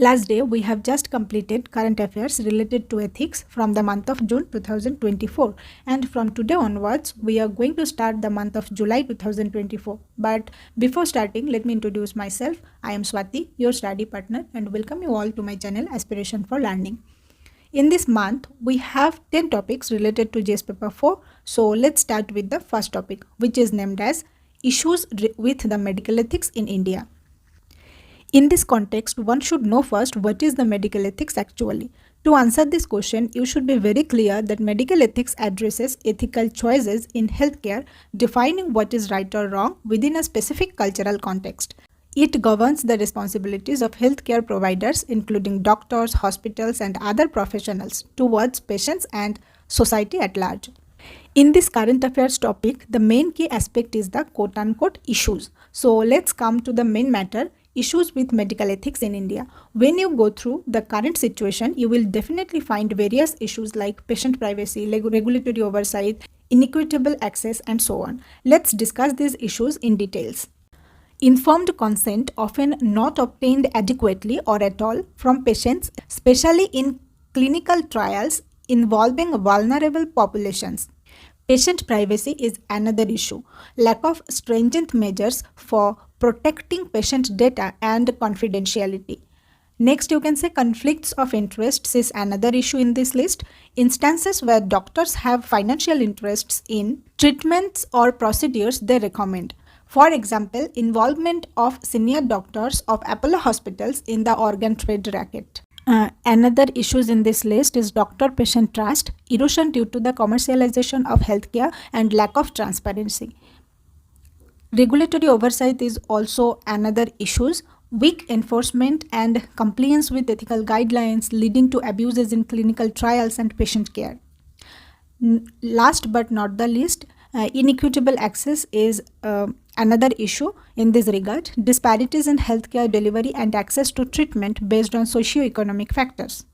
Last day, we have just completed current affairs related to ethics from the month of June 2024. And from today onwards, we are going to start the month of July 2024. But before starting, let me introduce myself. I am Swati, your study partner, and welcome you all to my channel Aspiration for Learning. In this month, we have 10 topics related to GS paper 4. So let's start with the first topic, which is named as Issues with the Medical Ethics in India. In this context, one should know first what is the medical ethics actually. To answer this question, you should be very clear that medical ethics addresses ethical choices in healthcare, defining what is right or wrong within a specific cultural context. It governs the responsibilities of healthcare providers, including doctors, hospitals, and other professionals, towards patients and society at large. In this current affairs topic, the main key aspect is the quote-unquote issues. So let's come to the main matter. Issues with medical ethics in India. When you go through the current situation, you will definitely find various issues like patient privacy, regulatory oversight, inequitable access, and so on. Let's discuss these issues in details. Informed consent often not obtained adequately or at all from patients, especially in clinical trials involving vulnerable populations. Patient privacy is another issue. Lack of stringent measures for protecting patient data and confidentiality. Next, you can say conflicts of interests is another issue in this list. Instances where doctors have financial interests in treatments or procedures they recommend. For example, involvement of senior doctors of Apollo hospitals in the organ trade racket. Another issues in this list is doctor-patient trust, erosion due to the commercialization of healthcare, and lack of transparency. Regulatory oversight is also another issues. Weak enforcement and compliance with ethical guidelines leading to abuses in clinical trials and patient care. Last but not the least, inequitable access is another issue in this regard. Disparities in healthcare delivery and access to treatment based on socio-economic factors.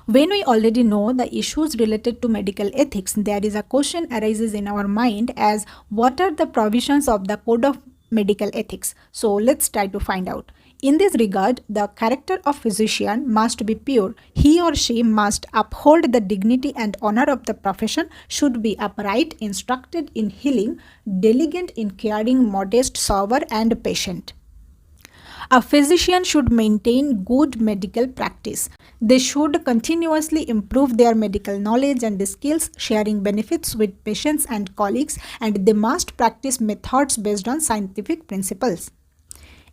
When we already know the issues related to medical ethics, there is a question arises in our mind as what are the provisions of the Code of Medical Ethics? So let's try to find out. In this regard, the character of physician must be pure. He or she must uphold the dignity and honor of the profession, should be upright, instructed in healing, diligent in caring, modest, sober, and patient. A physician should maintain good medical practice. They should continuously improve their medical knowledge and skills, sharing benefits with patients and colleagues, and they must practice methods based on scientific principles.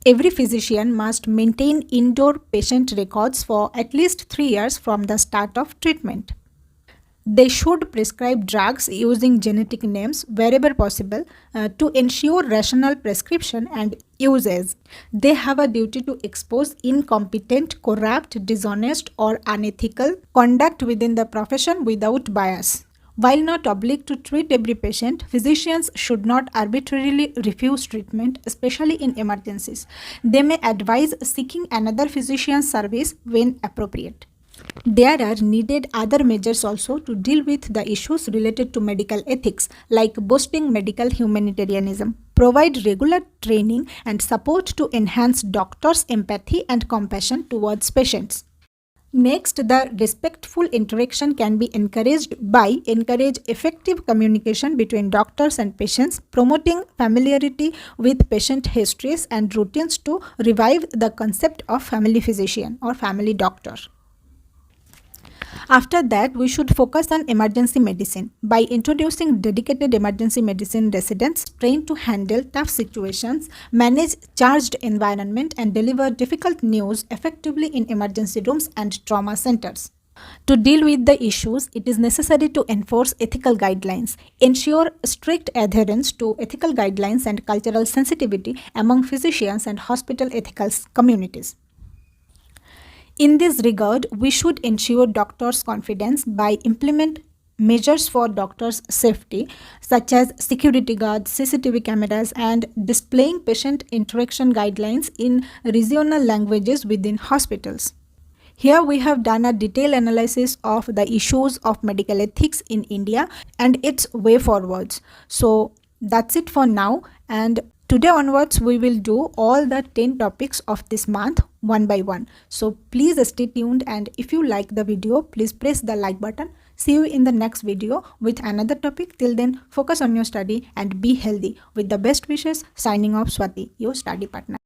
Every physician must maintain indoor patient records for at least 3 years from the start of treatment. They should prescribe drugs using genetic names wherever possible to ensure rational prescription and uses. They have a duty to expose incompetent, corrupt, dishonest, or unethical conduct within the profession without bias. While not obliged to treat every patient, physicians should not arbitrarily refuse treatment, especially in emergencies. They may advise seeking another physician's service when appropriate. There are needed other measures also to deal with the issues related to medical ethics, like boosting medical humanitarianism, provide regular training and support to enhance doctors' empathy and compassion towards patients. Next, the respectful interaction can be encouraged by encourage effective communication between doctors and patients, promoting familiarity with patient histories and routines to revive the concept of family physician or family doctor. After that, we should focus on emergency medicine by introducing dedicated emergency medicine residents trained to handle tough situations, manage charged environment, and deliver difficult news effectively in emergency rooms and trauma centers. To deal with the issues, it is necessary to enforce ethical guidelines, ensure strict adherence to ethical guidelines and cultural sensitivity among physicians and hospital ethical communities. In this regard, we should ensure doctors' confidence by implement measures for doctors' safety, such as security guards, CCTV cameras, and displaying patient interaction guidelines in regional languages within hospitals. Here we have done a detailed analysis of the issues of medical ethics in India and its way forwards. So that's it for now, and Today onwards, we will do all the 10 topics of this month one by one. So please stay tuned, and if you like the video, please press the like button. See you in the next video with another topic. Till then, focus on your study and be healthy. With the best wishes, signing off, Swati, your study partner.